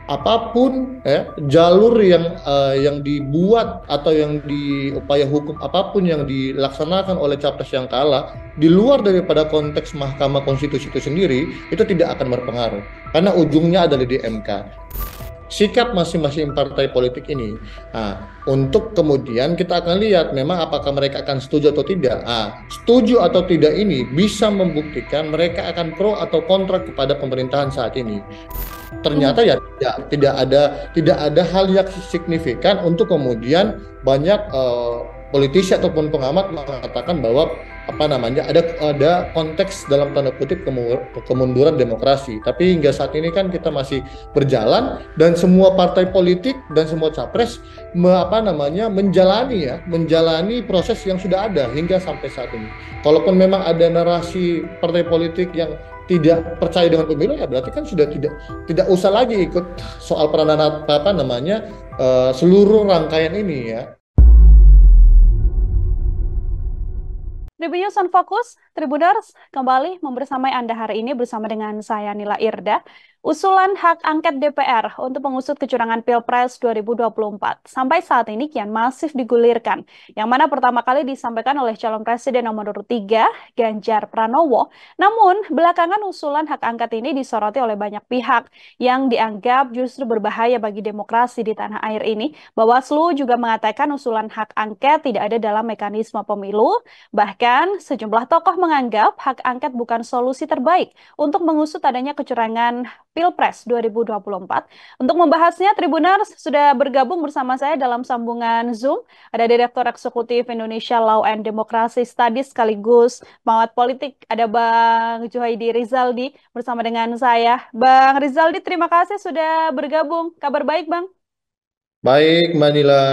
apapun jalur yang dibuat atau yang di upaya hukum apapun yang dilaksanakan oleh capres yang kalah di luar daripada konteks Mahkamah Konstitusi itu sendiri itu tidak akan berpengaruh karena ujungnya adalah di MK. Sikap masing-masing partai politik ini. Nah, untuk kemudian kita akan lihat memang apakah mereka akan setuju atau tidak. Nah, setuju atau tidak ini bisa membuktikan mereka akan pro atau kontra kepada pemerintahan saat ini. Hmm. Ternyata ya tidak ada hal yang signifikan untuk kemudian banyak politisi ataupun pengamat mengatakan bahwa apa namanya ada konteks dalam tanda kutip kemunduran demokrasi. Tapi hingga saat ini kan kita masih berjalan dan semua partai politik dan semua capres apa namanya menjalani proses yang sudah ada hingga sampai saat ini. Kalaupun memang ada narasi partai politik yang tidak percaya dengan pemilu ya berarti kan sudah tidak usah lagi ikut soal peranan apa namanya seluruh rangkaian ini ya. Tribunnews on Fokus, Tribuners, kembali membersamai Anda hari ini bersama dengan saya Nila Irda. Usulan hak angket DPR untuk mengusut kecurangan Pilpres 2024 sampai saat ini kian masif digulirkan, yang mana pertama kali disampaikan oleh calon presiden nomor urut 3, Ganjar Pranowo. Namun, belakangan usulan hak angket ini disoroti oleh banyak pihak yang dianggap justru berbahaya bagi demokrasi di tanah air ini. Bawaslu juga mengatakan usulan hak angket tidak ada dalam mekanisme pemilu. Bahkan, sejumlah tokoh menganggap hak angket bukan solusi terbaik untuk mengusut adanya kecurangan Pilpres 2024. Untuk membahasnya, Tribuners sudah bergabung bersama saya dalam sambungan Zoom. Ada Direktur Eksekutif Indonesia Law and Democracy Studies sekaligus pengamat politik. Ada Bang Juhaidi Rizaldi bersama dengan saya. Bang Rizaldi, terima kasih sudah bergabung. Kabar baik, Bang? Baik, Mbak Nila.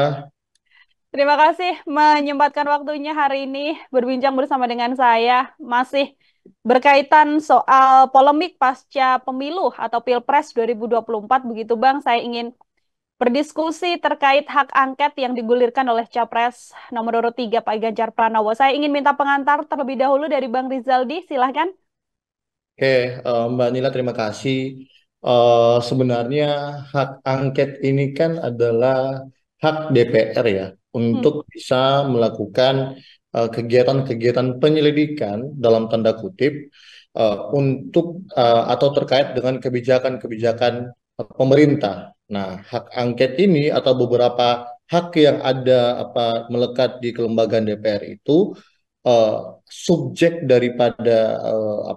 Terima kasih menyempatkan waktunya hari ini berbincang bersama dengan saya. Masih berkaitan soal polemik pasca pemilu atau Pilpres 2024 begitu Bang. Saya ingin berdiskusi terkait hak angket yang digulirkan oleh Capres nomor urut 3 Pak Ganjar Pranowo. Saya ingin minta pengantar terlebih dahulu dari Bang Rizaldi, silahkan. Oke, Mbak Nila terima kasih. Sebenarnya hak angket ini kan adalah hak DPR ya Hmm. untuk bisa melakukan kegiatan-kegiatan penyelidikan dalam tanda kutip untuk atau terkait dengan kebijakan-kebijakan pemerintah. Nah, hak angket ini atau beberapa hak yang ada apa melekat di kelembagaan DPR itu eh, subjek daripada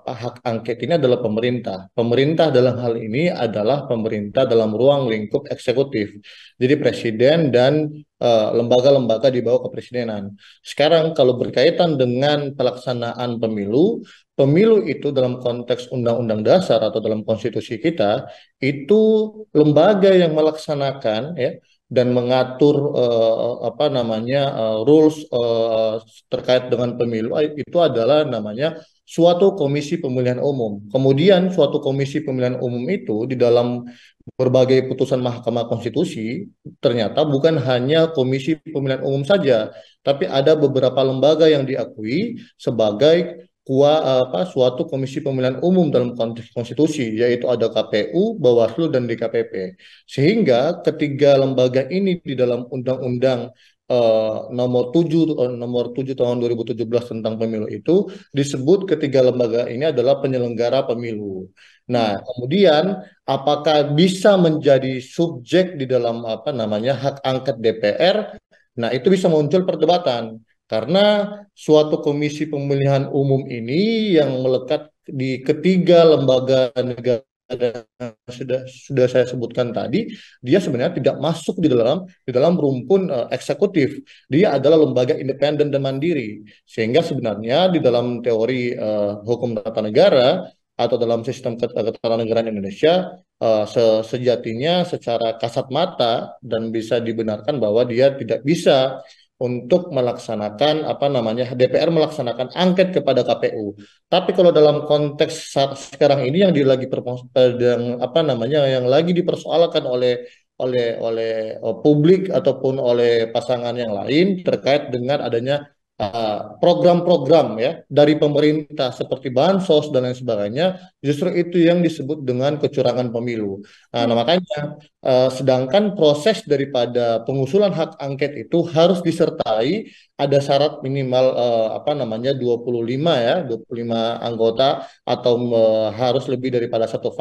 hak angket ini adalah pemerintah. Pemerintah dalam hal ini adalah pemerintah dalam ruang lingkup eksekutif. Jadi presiden dan lembaga-lembaga di bawah kepresidenan. Sekarang kalau berkaitan dengan pelaksanaan pemilu, pemilu itu dalam konteks undang-undang dasar atau dalam konstitusi kita itu lembaga yang melaksanakan ya dan mengatur apa namanya rules terkait dengan pemilu itu adalah namanya suatu komisi pemilihan umum. Kemudian suatu komisi pemilihan umum itu di dalam berbagai putusan Mahkamah Konstitusi ternyata bukan hanya komisi pemilihan umum saja, tapi ada beberapa lembaga yang diakui sebagai suatu komisi pemilihan umum dalam konteks konstitusi, yaitu ada KPU, Bawaslu, dan DKPP. Sehingga ketiga lembaga ini di dalam Undang-Undang nomor 7 tahun 2017 tentang pemilu itu disebut ketiga lembaga ini adalah penyelenggara pemilu. Hmm. Nah, kemudian apakah bisa menjadi subjek di dalam apa namanya hak angket DPR? Nah, itu bisa muncul perdebatan karena suatu komisi pemilihan umum ini yang melekat di ketiga lembaga negara sudah saya sebutkan tadi, dia sebenarnya tidak masuk di dalam rumpun eksekutif. Dia adalah lembaga independen dan mandiri. Sehingga sebenarnya di dalam teori hukum tata negara atau dalam sistem ketatanegaraan Indonesia sejatinya secara kasat mata dan bisa dibenarkan bahwa dia tidak bisa untuk melaksanakan apa namanya DPR melaksanakan angket kepada KPU. Tapi kalau dalam konteks saat sekarang ini yang apa namanya yang lagi dipersoalkan oleh publik ataupun oleh pasangan yang lain terkait dengan adanya program-program ya dari pemerintah seperti bansos dan lain sebagainya, justru itu yang disebut dengan kecurangan pemilu. Nah, makanya sedangkan proses daripada pengusulan hak angket itu harus disertai ada syarat minimal 25 anggota atau harus lebih daripada satu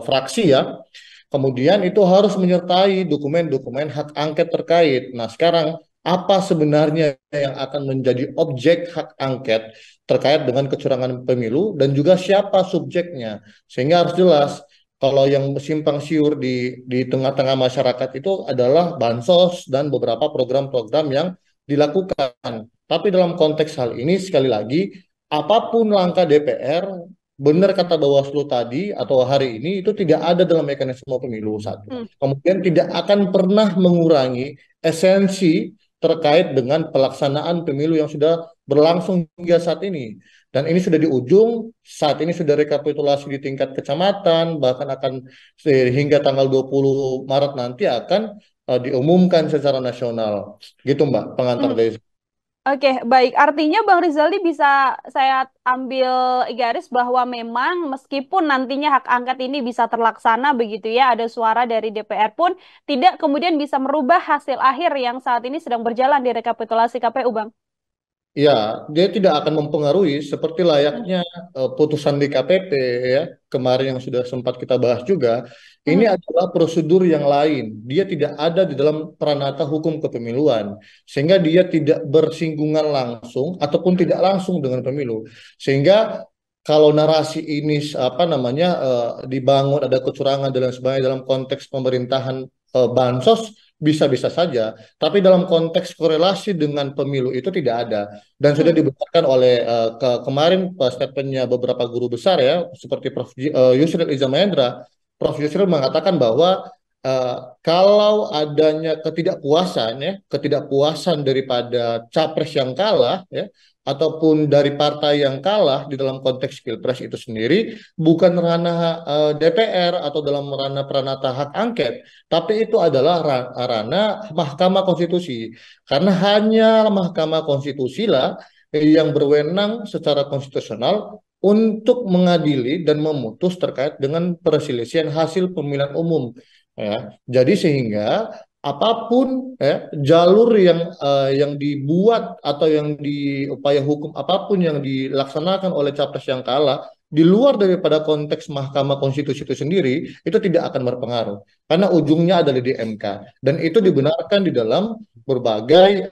fraksi ya. Kemudian itu harus menyertai dokumen-dokumen hak angket terkait. Nah, sekarang apa sebenarnya yang akan menjadi objek hak angket terkait dengan kecurangan pemilu dan juga siapa subjeknya. Sehingga harus jelas kalau yang simpang siur di tengah-tengah masyarakat itu adalah bansos dan beberapa program-program yang dilakukan. Tapi dalam konteks hal ini sekali lagi apapun langkah DPR, benar kata Bawaslu tadi atau hari ini itu tidak ada dalam mekanisme pemilu satu. Kemudian tidak akan pernah mengurangi esensi terkait dengan pelaksanaan pemilu yang sudah berlangsung hingga saat ini. Dan ini sudah di ujung, saat ini sudah rekapitulasi di tingkat kecamatan, bahkan akan hingga tanggal 20 Maret nanti akan diumumkan secara nasional. Gitu Mbak, pengantar Hmm. dari Oke, baik. Artinya Bang Rizaldi bisa saya ambil garis bahwa memang meskipun nantinya hak angket ini bisa terlaksana begitu ya, ada suara dari DPR pun tidak kemudian bisa merubah hasil akhir yang saat ini sedang berjalan di rekapitulasi KPU, Bang. Ya, dia tidak akan mempengaruhi seperti Hmm. layaknya putusan di KPP ya, kemarin yang sudah sempat kita bahas juga. Ini Hmm. adalah prosedur yang lain. Dia tidak ada di dalam peranata hukum kepemiluan, sehingga dia tidak bersinggungan langsung ataupun tidak langsung dengan pemilu. Sehingga kalau narasi ini dibangun ada kecurangan dan lain sebagainya dalam konteks pemerintahan bansos bisa-bisa saja. Tapi dalam konteks korelasi dengan pemilu itu tidak ada dan sudah Hmm. dibuktikan oleh kemarin statementnya beberapa guru besar ya seperti Prof. Yusril Iza Mahendra. Prof. Yusril mengatakan bahwa kalau adanya ketidakpuasan daripada capres yang kalah ya ataupun dari partai yang kalah di dalam konteks pilpres itu sendiri bukan ranah DPR atau dalam ranah peranata hak angket, tapi itu adalah ranah Mahkamah Konstitusi. Karena hanya Mahkamah Konstitusi lah yang berwenang secara konstitusional untuk mengadili dan memutus terkait dengan perselisihan hasil pemilihan umum. Ya, jadi sehingga apapun ya, jalur yang dibuat atau yang di upaya hukum apapun yang dilaksanakan oleh capres yang kalah di luar daripada konteks Mahkamah Konstitusi itu sendiri itu tidak akan berpengaruh karena ujungnya adalah di MK dan itu dibenarkan di dalam berbagai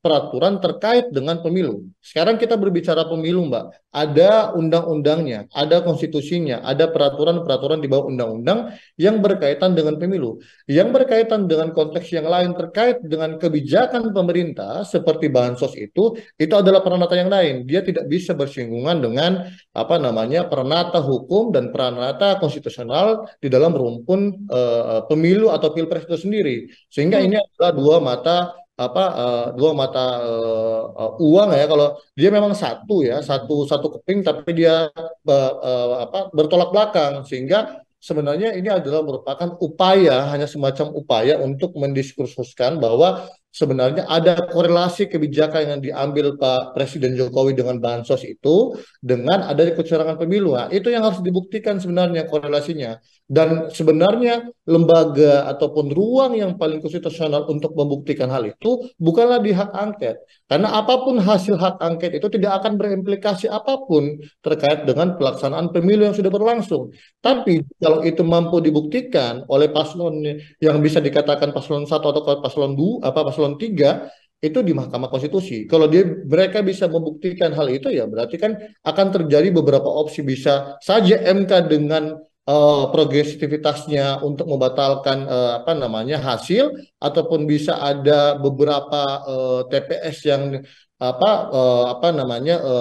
peraturan terkait dengan pemilu. Sekarang kita berbicara pemilu, Mbak. Ada undang-undangnya, ada konstitusinya, ada peraturan-peraturan di bawah undang-undang yang berkaitan dengan pemilu. Yang berkaitan dengan konteks yang lain terkait dengan kebijakan pemerintah seperti bansos itu adalah peranata yang lain. Dia tidak bisa bersinggungan dengan peranata hukum dan peranata konstitusional di dalam rumpun pemilu atau pilpres itu sendiri. Sehingga Hmm. ini adalah dua mata uang ya. Kalau dia memang satu ya, satu keping tapi dia bertolak belakang sehingga sebenarnya ini adalah merupakan upaya, hanya semacam upaya untuk mendiskursuskan bahwa sebenarnya ada korelasi kebijakan yang diambil Pak Presiden Jokowi dengan bansos itu dengan adanya kecurangan pemilu. Nah, itu yang harus dibuktikan sebenarnya korelasinya. Dan sebenarnya lembaga ataupun ruang yang paling konstitusional untuk membuktikan hal itu bukanlah di hak angket. Karena apapun hasil hak angket itu tidak akan berimplikasi apapun terkait dengan pelaksanaan pemilu yang sudah berlangsung. Hmm. Tapi kalau itu mampu dibuktikan oleh paslon yang bisa dikatakan paslon satu atau paslon 2, paslon 3 itu di Mahkamah Konstitusi. Kalau mereka bisa membuktikan hal itu ya berarti kan akan terjadi beberapa opsi bisa saja MK dengan progresivitasnya untuk membatalkan hasil ataupun bisa ada beberapa TPS yang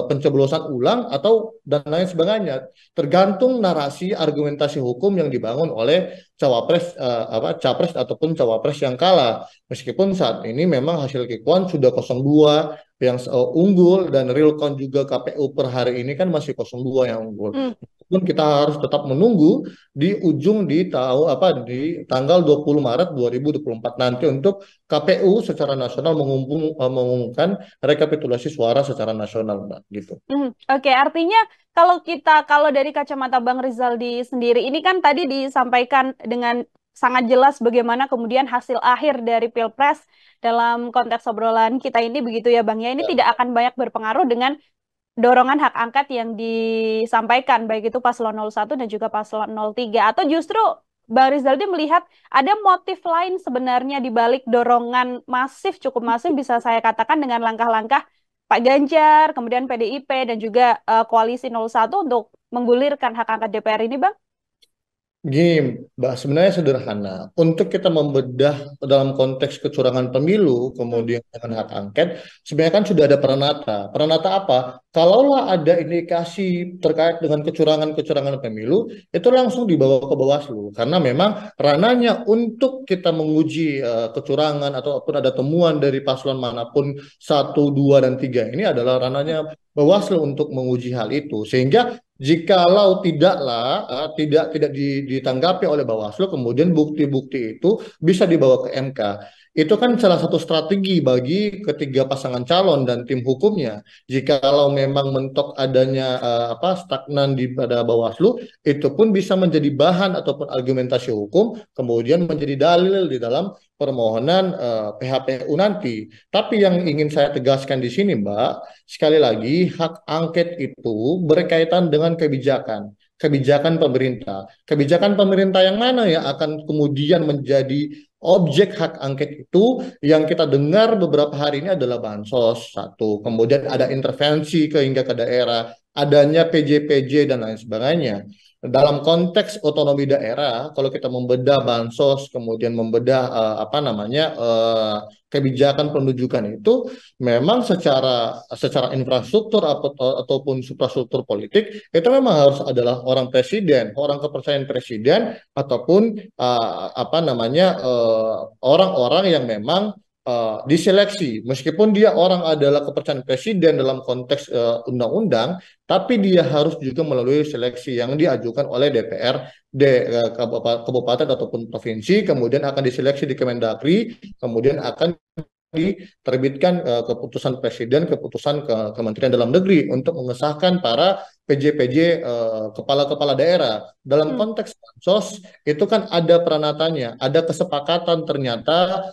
pencoblosan ulang atau dan lain sebagainya tergantung narasi argumentasi hukum yang dibangun oleh capres ataupun cawapres yang kalah meskipun saat ini memang hasil Kikuan sudah 02 yang unggul dan real count juga KPU per hari ini kan masih 02 yang unggul. pun kita harus tetap menunggu di tanggal 20 Maret 2024 nanti untuk KPU secara nasional mengumumkan rekapitulasi suara secara nasional, Mbak, gitu. Oke, artinya kalau dari kacamata Bang Rizaldi sendiri, ini kan tadi disampaikan dengan sangat jelas bagaimana kemudian hasil akhir dari Pilpres dalam konteks obrolan kita ini begitu ya Bang ya. Ini Ya. tidak akan banyak berpengaruh dengan dorongan hak angket yang disampaikan, baik itu paslon 01 dan juga paslon 03. Atau justru Bang Rizaldi melihat ada motif lain sebenarnya di balik dorongan masif, cukup masif bisa saya katakan dengan langkah-langkah Pak Ganjar, kemudian PDIP, dan juga Koalisi 01 untuk menggulirkan hak angket DPR ini, Bang? Gini, Mbak, sebenarnya sederhana. Untuk kita membedah dalam konteks kecurangan pemilu, Hmm. kemudian dengan hak angket, sebenarnya kan sudah ada peranata. Peranata apa? Kalaulah ada indikasi terkait dengan kecurangan-kecurangan pemilu, itu langsung dibawa ke Bawaslu. Karena memang ranahnya untuk kita menguji kecurangan ataupun ada temuan dari paslon manapun, 1, 2, dan 3. Ini adalah ranahnya Bawaslu untuk menguji hal itu. Sehingga jikalau tidak ditanggapi oleh Bawaslu, kemudian bukti-bukti itu bisa dibawa ke MK. Itu kan salah satu strategi bagi ketiga pasangan calon dan tim hukumnya. Jikalau memang mentok adanya stagnan di pada Bawaslu, itu pun bisa menjadi bahan ataupun argumentasi hukum, kemudian menjadi dalil di dalam permohonan PHPU nanti. Tapi yang ingin saya tegaskan di sini, Mbak, sekali lagi, hak angket itu berkaitan dengan kebijakan pemerintah. Kebijakan pemerintah yang mana yang akan kemudian menjadi objek hak angket itu yang kita dengar beberapa hari ini adalah bansos, satu. Kemudian ada intervensi hingga ke daerah, adanya PJ-PJ dan lain sebagainya. Dalam konteks otonomi daerah, kalau kita membedah bansos, kemudian membedah kebijakan penunjukan itu, memang secara infrastruktur ataupun suprastruktur politik itu memang harus adalah orang kepercayaan presiden ataupun orang-orang yang memang diseleksi, meskipun dia orang adalah kepercayaan presiden dalam konteks undang-undang, tapi dia harus juga melalui seleksi yang diajukan oleh DPRD kabupaten ataupun provinsi, kemudian akan diseleksi di Kemendagri, kemudian akan diterbitkan keputusan presiden, keputusan Kementerian Dalam Negeri untuk mengesahkan para PJ-PJ kepala-kepala daerah. Dalam Hmm. konteks bansos itu kan ada peranatanya, ada kesepakatan ternyata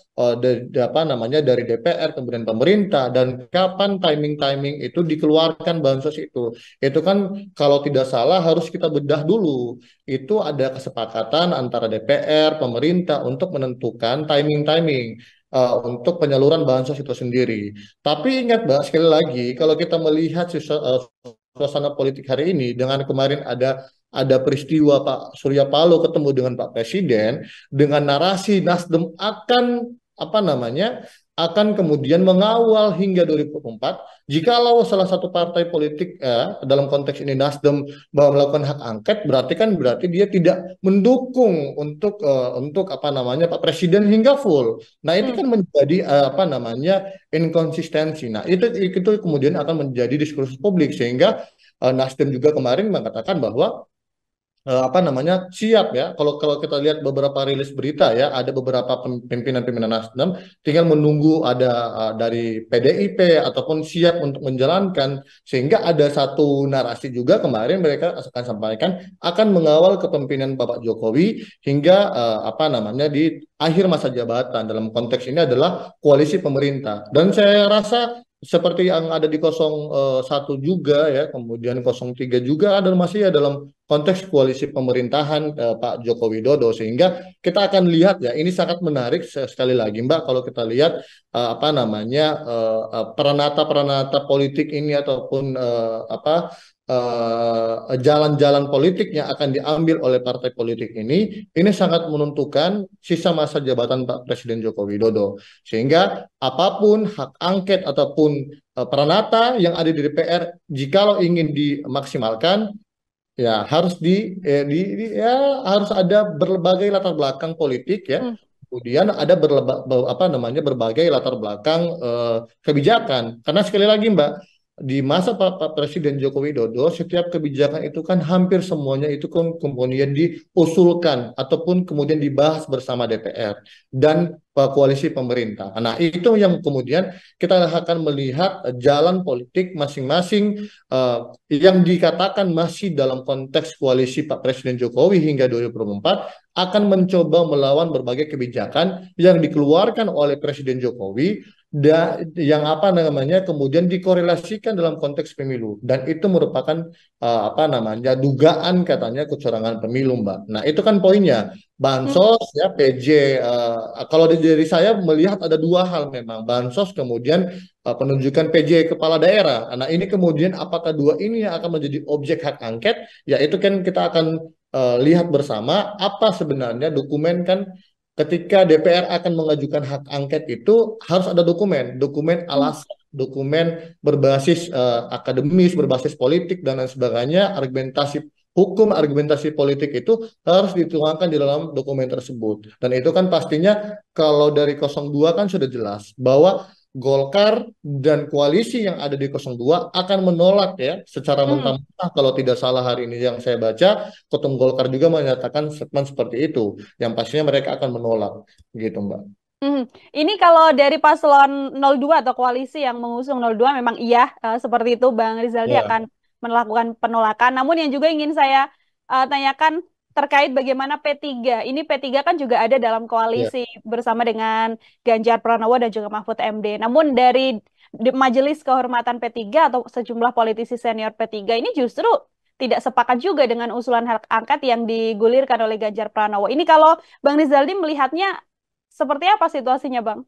dari DPR kemudian pemerintah, dan kapan timing-timing itu dikeluarkan bansos itu. Itu kan kalau tidak salah harus kita bedah dulu. Itu ada kesepakatan antara DPR, pemerintah untuk menentukan timing-timing untuk penyaluran bansos itu sendiri. Tapi ingat, Mbak, sekali lagi, kalau kita melihat suasana politik hari ini, dengan kemarin ada peristiwa Pak Surya Paloh ketemu dengan Pak Presiden, dengan narasi Nasdem akan kemudian mengawal hingga 2024, jikalau salah satu partai politik dalam konteks ini Nasdem bahwa melakukan hak angket, berarti dia tidak mendukung untuk Pak Presiden hingga full. Nah, itu Hmm. kan menjadi inkonsistensi. Nah, itu kemudian akan menjadi diskursus publik, sehingga Nasdem juga kemarin mengatakan bahwa siap ya, kalau kalau kita lihat beberapa rilis berita ya, ada beberapa pimpinan-pimpinan Nasdem tinggal menunggu ada dari PDIP ataupun siap untuk menjalankan, sehingga ada satu narasi juga kemarin mereka akan sampaikan akan mengawal kepemimpinan Bapak Jokowi hingga di akhir masa jabatan. Dalam konteks ini adalah koalisi pemerintah, dan saya rasa seperti yang ada di 01 juga ya, kemudian 03 juga ada masih ya dalam konteks koalisi pemerintahan Pak Joko Widodo, sehingga kita akan lihat ya, ini sangat menarik sekali lagi, Mbak, kalau kita lihat peranata-peranata politik ini ataupun jalan-jalan politik yang akan diambil oleh partai politik ini sangat menentukan sisa masa jabatan Pak Presiden Joko Widodo, sehingga apapun hak angket ataupun peranata yang ada di DPR, jikalau ingin dimaksimalkan, ya harus harus ada berbagai latar belakang politik ya. Hmm. Kemudian ada berbagai latar belakang kebijakan. Karena sekali lagi, Mbak, di masa Pak Presiden Joko Widodo, setiap kebijakan itu kan hampir semuanya itu kan kemudian diusulkan ataupun kemudian dibahas bersama DPR dan koalisi pemerintah. Nah, itu yang kemudian kita akan melihat jalan politik masing-masing yang dikatakan masih dalam konteks koalisi Pak Presiden Jokowi hingga 2024 akan mencoba melawan berbagai kebijakan yang dikeluarkan oleh Presiden Jokowi yang apa namanya kemudian dikorelasikan dalam konteks pemilu dan itu merupakan apa namanya dugaan katanya kecurangan pemilu, Mbak. Nah, itu kan poinnya. Bansos ya PJ kalau dari saya melihat ada dua hal memang bansos kemudian penunjukan PJ kepala daerah. Nah, ini kemudian apakah dua ini yang akan menjadi objek hak angket? Ya itu kan kita akan lihat bersama apa sebenarnya dokumen kan ketika DPR akan mengajukan hak angket itu harus ada dokumen Hmm. alasan, dokumen berbasis akademis, berbasis politik dan lain sebagainya, argumentasi hukum, argumentasi politik itu harus dituangkan di dalam dokumen tersebut. Dan itu kan pastinya kalau dari 02 kan sudah jelas bahwa Golkar dan koalisi yang ada di 02 akan menolak ya secara Hmm. mentah-mentah kalau tidak salah hari ini yang saya baca Ketum Golkar juga menyatakan statement seperti itu yang pastinya mereka akan menolak gitu Mbak. Hmm. Ini kalau dari paslon 02 atau koalisi yang mengusung 02 memang iya seperti itu Bang Rizaldi Ya, akan melakukan penolakan. Namun yang juga ingin saya tanyakan terkait bagaimana P3. Ini P3 kan juga ada dalam ya. koalisi bersama dengan Ganjar Pranowo dan juga Mahfud MD. Namun dari Majelis Kehormatan P3 atau sejumlah politisi senior P3 ini justru tidak sepakat juga dengan usulan hak angket yang digulirkan oleh Ganjar Pranowo. Ini kalau Bang Rizaldi melihatnya seperti apa situasinya, Bang?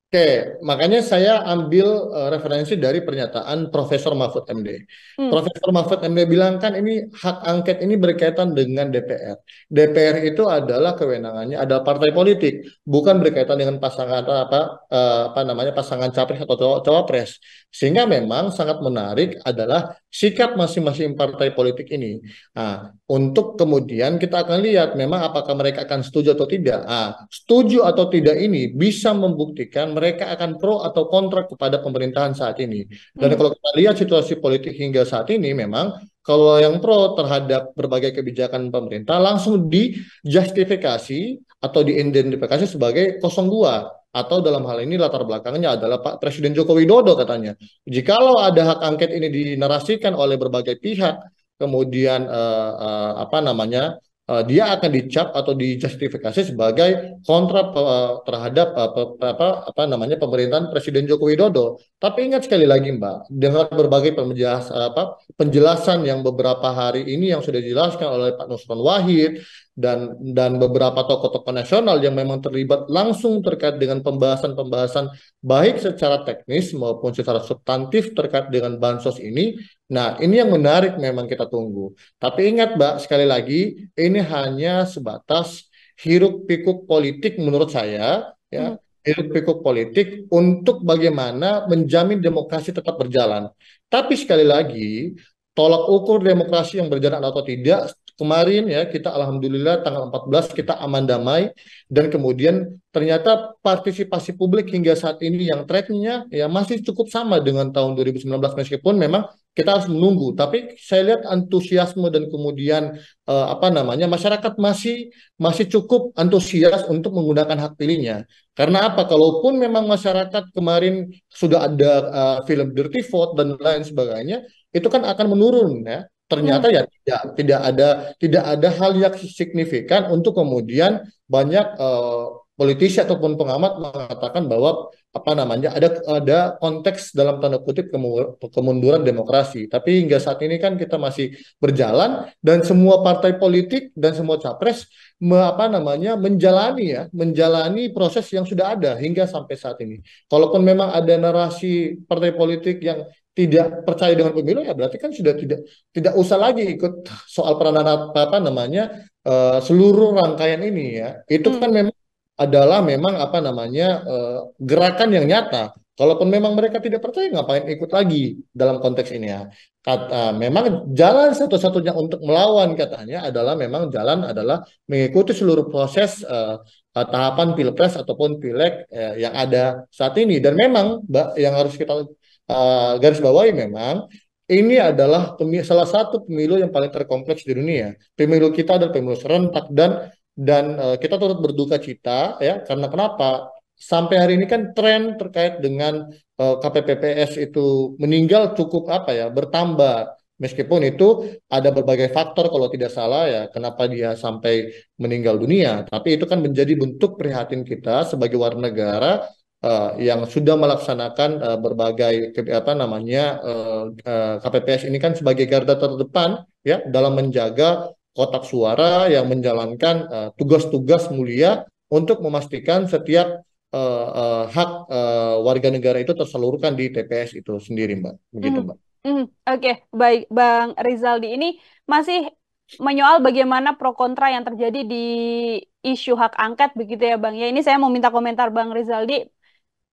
Oke, makanya saya ambil referensi dari pernyataan Profesor Mahfud MD. Hmm. Profesor Mahfud MD bilang kan ini hak angket ini berkaitan dengan DPR. DPR itu adalah kewenangannya adalah partai politik, bukan berkaitan dengan pasangan apa namanya pasangan capres atau cawapres. Sehingga memang sangat menarik adalah sikap masing-masing partai politik ini. Nah, untuk kemudian kita akan lihat memang apakah mereka akan setuju atau tidak. Setuju atau tidak ini bisa membuktikan mereka akan pro atau kontra kepada pemerintahan saat ini. Dan Hmm. kalau kita lihat situasi politik hingga saat ini memang kalau yang pro terhadap berbagai kebijakan pemerintah langsung dijustifikasi atau diidentifikasi sebagai 02 atau dalam hal ini latar belakangnya adalah Pak Presiden Joko Widodo katanya. Jikalau ada hak angket ini dinarasikan oleh berbagai pihak, kemudian apa namanya dia akan dicap atau dijustifikasi sebagai kontra terhadap apa namanya pemerintahan Presiden Joko Widodo. Tapi ingat sekali lagi Mbak, dengan berbagai penjelasan yang beberapa hari ini yang sudah dijelaskan oleh Pak Nusron Wahid dan beberapa tokoh-tokoh nasional yang memang terlibat langsung terkait dengan pembahasan-pembahasan baik secara teknis maupun secara substantif terkait dengan bansos ini. Nah, ini yang menarik memang kita tunggu. Tapi ingat, Mbak, sekali lagi, ini hanya sebatas hiruk-pikuk politik menurut saya, ya, Hmm. hiruk-pikuk politik untuk bagaimana menjamin demokrasi tetap berjalan. Tapi sekali lagi, tolak ukur demokrasi yang berjalan atau tidak, kemarin ya kita alhamdulillah tanggal 14 kita aman damai dan kemudian ternyata partisipasi publik hingga saat ini yang tracknya ya masih cukup sama dengan tahun 2019 meskipun memang kita harus menunggu. Tapi saya lihat antusiasme dan kemudian apa namanya masyarakat masih masih cukup antusias untuk menggunakan hak pilihnya. Karena apa? Kalaupun memang masyarakat kemarin sudah ada film Dirty Vote dan lain sebagainya, itu kan akan menurun ya. Ternyata Hmm. ya tidak ada hal yang signifikan untuk kemudian banyak politisi ataupun pengamat mengatakan bahwa apa namanya ada konteks dalam tanda kutip kemunduran demokrasi. Tapi hingga saat ini kan kita masih berjalan dan semua partai politik dan semua capres apa namanya menjalani proses yang sudah ada hingga sampai saat ini. Kalaupun memang ada narasi partai politik yang tidak percaya dengan pemilu ya berarti kan sudah tidak usah lagi ikut soal peranan apa namanya seluruh rangkaian ini ya. Itu Hmm. kan memang adalah memang apa namanya gerakan yang nyata. Kalaupun memang mereka tidak percaya, ngapain ikut lagi dalam konteks ini ya. Memang jalan satu-satunya untuk melawan katanya adalah memang jalan adalah mengikuti seluruh proses tahapan pilpres ataupun pileg yang ada saat ini. Dan memang, Mbak, yang harus kita garis bawahi memang ini adalah salah satu pemilu yang paling terkompleks di dunia. Pemilu kita adalah pemilu serentak dan kita turut berduka cita ya karena kenapa? Sampai hari ini kan tren terkait dengan KPPS itu meninggal cukup apa ya bertambah. Meskipun itu ada berbagai faktor kalau tidak salah ya kenapa dia sampai meninggal dunia. Tapi itu kan menjadi bentuk prihatin kita sebagai warga negara yang sudah melaksanakan berbagai KPPS ini kan sebagai garda terdepan ya dalam menjaga kotak suara yang menjalankan tugas-tugas mulia untuk memastikan setiap hak warga negara itu tersalurkan di TPS itu sendiri, Mbak. Begitu, Mhm. Mbak. Oke, baik Bang Rizaldi, ini masih menyoal bagaimana pro kontra yang terjadi di isu hak angket begitu ya Bang. Ya ini saya mau minta komentar Bang Rizaldi.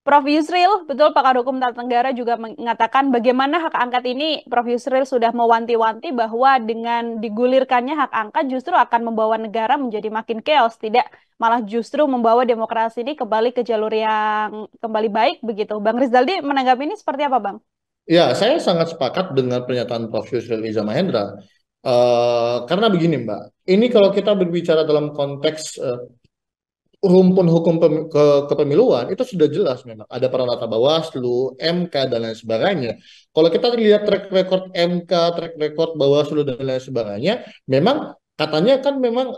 Prof. Yusril, betul pakar hukum tata negara juga mengatakan bagaimana hak angket ini, Prof. Yusril sudah mewanti-wanti bahwa dengan digulirkannya hak angket justru akan membawa negara menjadi makin chaos, tidak malah justru membawa demokrasi ini kembali ke jalur yang kembali baik begitu. Bang Rizaldi menanggapi ini seperti apa, Bang? Ya, saya sangat sepakat dengan pernyataan Prof. Yusril Iza Mahendra. Karena begini, Mbak, ini kalau kita berbicara dalam konteks rumpun hukum kepemiluan itu sudah jelas memang ada peran Peralata Bawaslu, MK dan lain sebagainya. Kalau kita lihat track record MK, track record Bawaslu dan lain sebagainya, memang katanya kan memang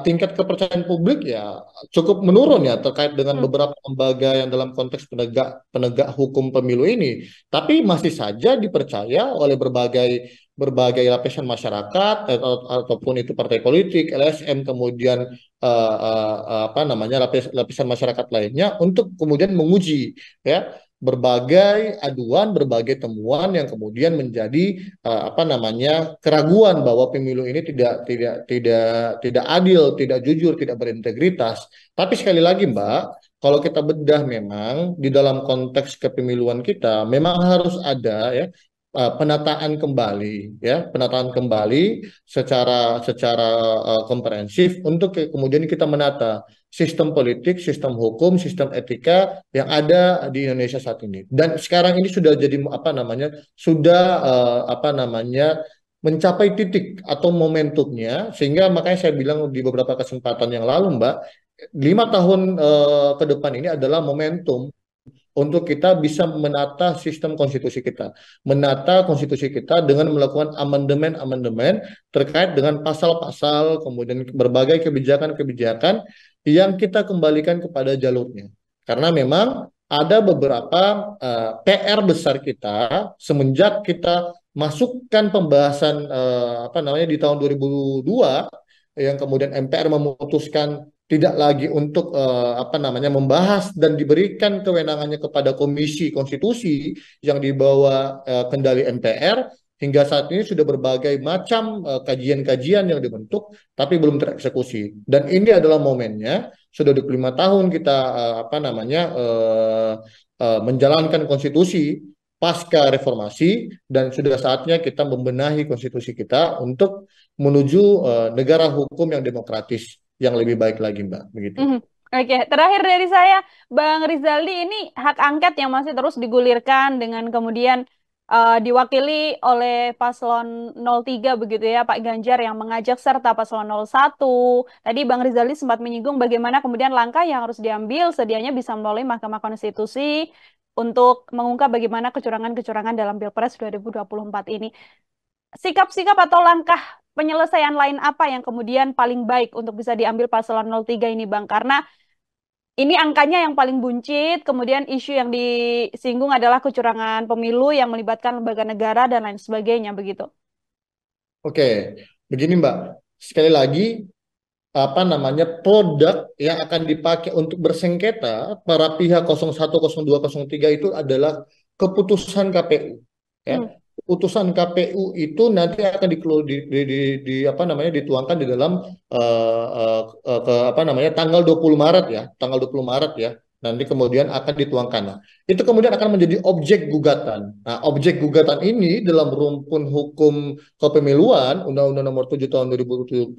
tingkat kepercayaan publik ya cukup menurun ya terkait dengan Hmm. beberapa lembaga yang dalam konteks penegak penegak hukum pemilu ini. Tapi masih saja dipercaya oleh berbagai berbagai lapisan masyarakat ataupun itu partai politik, LSM, kemudian apa namanya lapisan masyarakat lainnya untuk kemudian menguji ya berbagai aduan, berbagai temuan yang kemudian menjadi apa namanya keraguan bahwa pemilu ini tidak adil, tidak jujur, tidak berintegritas. Tapi sekali lagi, Mbak, kalau kita bedah memang di dalam konteks kepemiluan kita memang harus ada ya penataan kembali ya penataan kembali secara komprehensif untuk kemudian kita menata sistem politik, sistem hukum, sistem etika yang ada di Indonesia saat ini. Dan sekarang ini sudah jadi apa namanya sudah apa namanya mencapai titik atau momentumnya sehingga makanya saya bilang di beberapa kesempatan yang lalu Mbak 5 tahun ke depan ini adalah momentum untuk kita bisa menata sistem konstitusi kita, menata konstitusi kita dengan melakukan amandemen-amandemen terkait dengan pasal-pasal, kemudian berbagai kebijakan-kebijakan yang kita kembalikan kepada jalurnya. Karena memang ada beberapa PR besar kita semenjak kita masukkan pembahasan apa namanya di tahun 2002 yang kemudian MPR memutuskan tidak lagi untuk apa namanya membahas dan diberikan kewenangannya kepada Komisi Konstitusi yang dibawa kendali MPR hingga saat ini sudah berbagai macam kajian-kajian yang dibentuk tapi belum tereksekusi dan ini adalah momennya sudah 25 tahun kita apa namanya menjalankan konstitusi pasca reformasi dan sudah saatnya kita membenahi konstitusi kita untuk menuju negara hukum yang demokratis yang lebih baik lagi, Mbak. Begitu. Oke, terakhir dari saya, Bang Rizaldi, ini hak angket yang masih terus digulirkan dengan kemudian diwakili oleh paslon 03 begitu ya, Pak Ganjar yang mengajak serta paslon 01. Tadi Bang Rizaldi sempat menyinggung bagaimana kemudian langkah yang harus diambil sedianya bisa melalui Mahkamah Konstitusi untuk mengungkap bagaimana kecurangan-kecurangan dalam Pilpres 2024 ini. Sikap-sikap atau langkah penyelesaian lain apa yang kemudian paling baik untuk bisa diambil paslon 03 ini, Bang? Karena ini angkanya yang paling buncit, kemudian isu yang disinggung adalah kecurangan pemilu yang melibatkan lembaga negara dan lain sebagainya, begitu. Oke, begini Mbak. Sekali lagi, apa namanya produk yang akan dipakai untuk bersengketa para pihak 01, 02, 03 itu adalah keputusan KPU. Ya, putusan KPU itu nanti akan apa namanya dituangkan di dalam apa namanya tanggal 20 Maret ya, tanggal 20 Maret ya. Nanti kemudian akan dituangkan. Nah, itu kemudian akan menjadi objek gugatan. Nah, objek gugatan ini dalam rumpun hukum kepemiluan, Undang-Undang Nomor 7 Tahun 2017,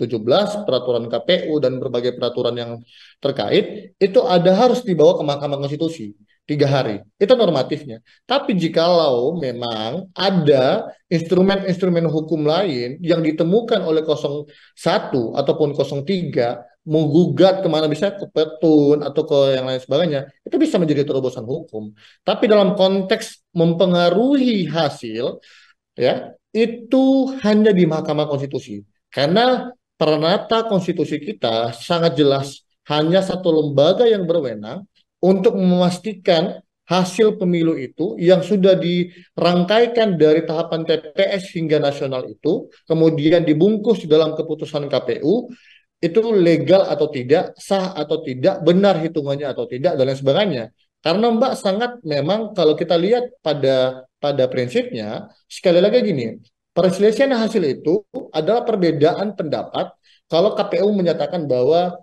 peraturan KPU dan berbagai peraturan yang terkait, itu harus dibawa ke Mahkamah Konstitusi. 3 hari. Itu normatifnya. Tapi jikalau memang ada instrumen-instrumen hukum lain yang ditemukan oleh 01 ataupun 03 menggugat kemana, bisa ke petun atau ke yang lain sebagainya, itu bisa menjadi terobosan hukum. Tapi dalam konteks mempengaruhi hasil, ya, itu hanya di Mahkamah Konstitusi. Karena peranata konstitusi kita sangat jelas, hanya satu lembaga yang berwenang untuk memastikan hasil pemilu itu yang sudah dirangkaikan dari tahapan TPS hingga nasional itu, kemudian dibungkus di dalam keputusan KPU, itu legal atau tidak, sah atau tidak, benar hitungannya atau tidak, dan lain sebagainya. Karena Mbak sangat memang kalau kita lihat pada prinsipnya, sekali lagi gini, perselisihan hasil itu adalah perbedaan pendapat kalau KPU menyatakan bahwa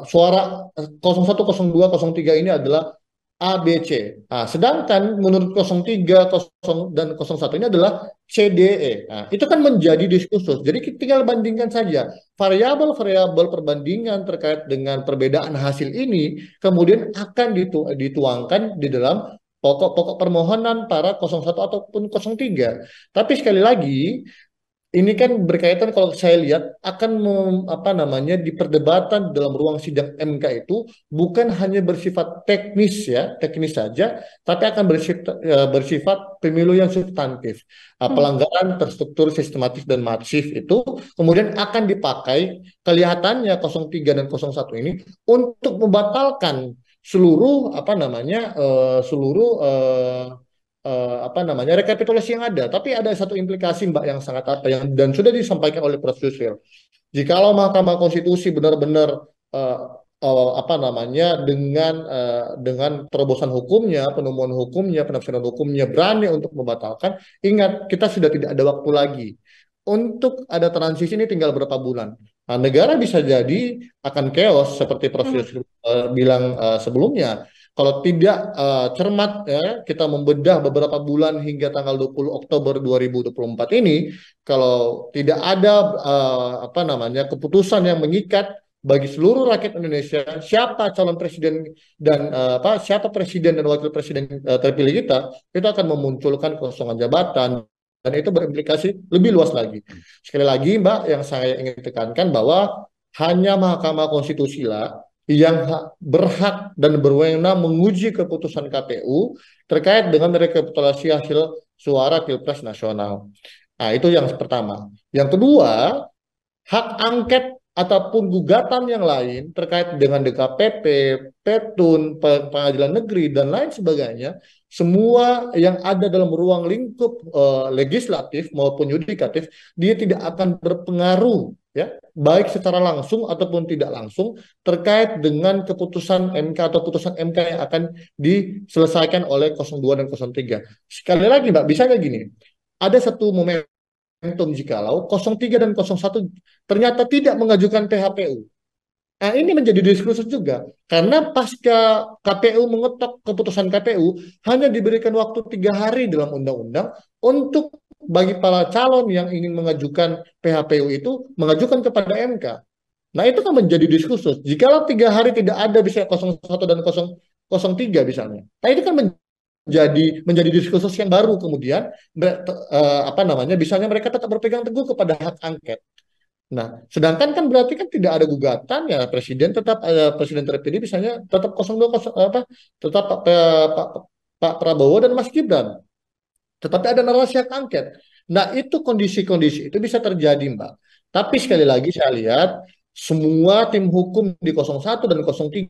suara 01, 02, 03 ini adalah A, B, C. Nah, sedangkan menurut 03, 0 dan 01 ini adalah C, D, E. Nah, itu kan menjadi diskursus. Jadi kita tinggal bandingkan saja variabel-variabel perbandingan terkait dengan perbedaan hasil ini, kemudian akan dituangkan di dalam pokok-pokok permohonan para 01 ataupun 03. Tapi sekali lagi, ini kan berkaitan, kalau saya lihat akan apa namanya, di perdebatan dalam ruang sidang MK itu bukan hanya bersifat teknis, ya, teknis saja, tapi akan bersifat pemilu yang substantif. Pelanggaran terstruktur, sistematis dan masif itu kemudian akan dipakai, kelihatannya 03 dan 01 ini untuk membatalkan seluruh apa namanya seluruh apa namanya rekapitulasi yang ada. Tapi ada satu implikasi Mbak yang sangat apa yang dan sudah disampaikan oleh Prof. Yusril. Jikalau Mahkamah Konstitusi benar-benar apa namanya dengan terobosan hukumnya, penemuan hukumnya, penafsiran hukumnya berani untuk membatalkan, ingat kita sudah tidak ada waktu lagi. Untuk ada transisi ini tinggal berapa bulan. Nah, negara bisa jadi akan chaos seperti Prof. Yusril bilang sebelumnya. Kalau tidak cermat, ya, kita membedah beberapa bulan hingga tanggal 20 Oktober 2024 ini, kalau tidak ada apa namanya keputusan yang mengikat bagi seluruh rakyat Indonesia siapa calon presiden dan siapa presiden dan wakil presiden terpilih kita, itu akan memunculkan kekosongan jabatan dan itu berimplikasi lebih luas lagi. Sekali lagi Mbak, yang saya ingin tekankan bahwa hanya Mahkamah Konstitusi lah yang berhak dan berwenang menguji keputusan KPU terkait dengan rekapitulasi hasil suara Pilpres nasional. Nah, itu yang pertama. Yang kedua, hak angket ataupun gugatan yang lain terkait dengan DKPP, Petun, Pengadilan Negeri, dan lain sebagainya, semua yang ada dalam ruang lingkup legislatif maupun yudikatif, dia tidak akan berpengaruh, ya, baik secara langsung ataupun tidak langsung terkait dengan keputusan MK atau putusan MK yang akan diselesaikan oleh 02 dan 03. Sekali lagi Mbak, bisa nggak gini? Ada satu momentum jikalau 03 dan 01 ternyata tidak mengajukan PHPU. Nah, ini menjadi diskursus juga. Karena pasca KPU mengetok keputusan KPU, hanya diberikan waktu 3 hari dalam undang-undang untuk bagi para calon yang ingin mengajukan PHPU itu mengajukan kepada MK. Nah, itu kan menjadi diskursus. Jikalau 3 hari tidak ada, bisa 01 dan 03 misalnya. Nah, itu kan menjadi diskursus yang baru kemudian apa namanya, misalnya mereka tetap berpegang teguh kepada hak angket. Nah, sedangkan kan berarti kan tidak ada gugatan, ya, presiden tetap presiden terpilih misalnya tetap 02 tetap Pak Prabowo dan Mas Gibran. Tetapi ada narasi hak angket. Nah, itu kondisi-kondisi itu bisa terjadi, Mbak. Tapi sekali lagi saya lihat semua tim hukum di 01 dan 03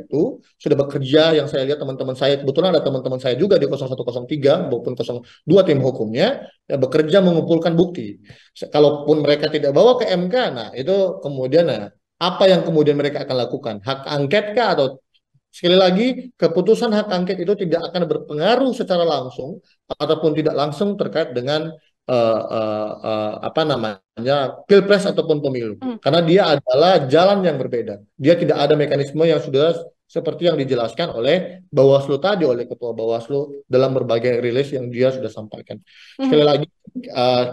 itu sudah bekerja. Yang saya lihat teman-teman saya, kebetulan ada teman-teman saya juga di 0103 maupun 02 tim hukumnya, ya, bekerja mengumpulkan bukti. Kalaupun mereka tidak bawa ke MK, nah itu kemudian apa yang kemudian mereka akan lakukan? Hak angket kah? Atau sekali lagi, keputusan hak angket itu tidak akan berpengaruh secara langsung ataupun tidak langsung terkait dengan apa namanya pilpres ataupun pemilu, karena dia adalah jalan yang berbeda. Dia tidak ada mekanisme yang sudah seperti yang dijelaskan oleh Bawaslu tadi, oleh Ketua Bawaslu dalam berbagai rilis yang dia sudah sampaikan. Sekali lagi,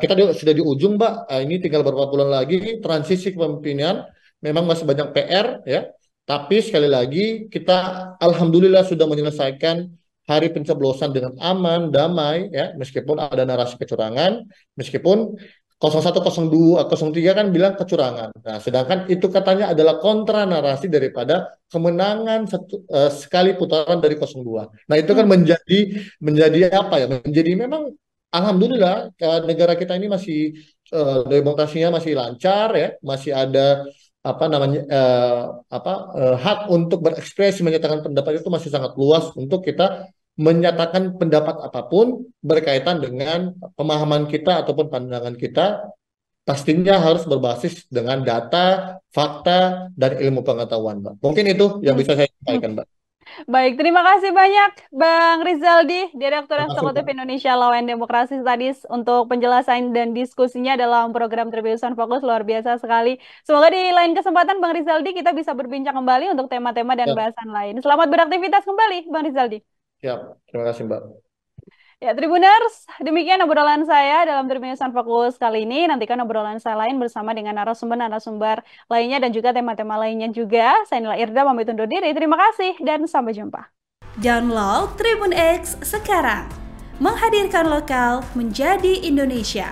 kita sudah di ujung, Mbak. Ini tinggal beberapa bulan lagi transisi kepemimpinan, memang masih banyak PR, ya. Tapi sekali lagi kita alhamdulillah sudah menyelesaikan hari pencoblosan dengan aman, damai ya, meskipun ada narasi kecurangan, meskipun 01, 02, 03 kan bilang kecurangan. Nah, sedangkan itu katanya adalah kontra narasi daripada kemenangan sekali putaran dari 02. Nah, itu kan menjadi apa ya? Menjadi memang alhamdulillah negara kita ini masih demokrasinya masih lancar ya, masih ada apa namanya hak untuk berekspresi menyatakan pendapat itu masih sangat luas untuk kita menyatakan pendapat apapun berkaitan dengan pemahaman kita ataupun pandangan kita, pastinya harus berbasis dengan data, fakta, dan ilmu pengetahuan, Mbak. Mungkin itu yang bisa saya sampaikan, Mbak. Baik, terima kasih banyak Bang Rizaldi, Direktur Terima kasih, Eksekutif Mbak. Indonesia Law and Democracy Studies untuk penjelasan dan diskusinya dalam program Tribunnews Fokus, luar biasa sekali. Semoga di lain kesempatan Bang Rizaldi kita bisa berbincang kembali untuk tema-tema dan Ya, bahasan lain. Selamat beraktivitas kembali, Bang Rizaldi. siap. Terima kasih, Mbak. Ya, Tribuners, demikian obrolan saya dalam Tribunnews Fokus kali ini. Nantikan obrolan saya lain bersama dengan narasumber-narasumber lainnya dan juga tema-tema lainnya juga. Saya Nila Irda pamit undur diri. Terima kasih dan sampai jumpa. Download Tribun X sekarang. Menghadirkan lokal menjadi Indonesia.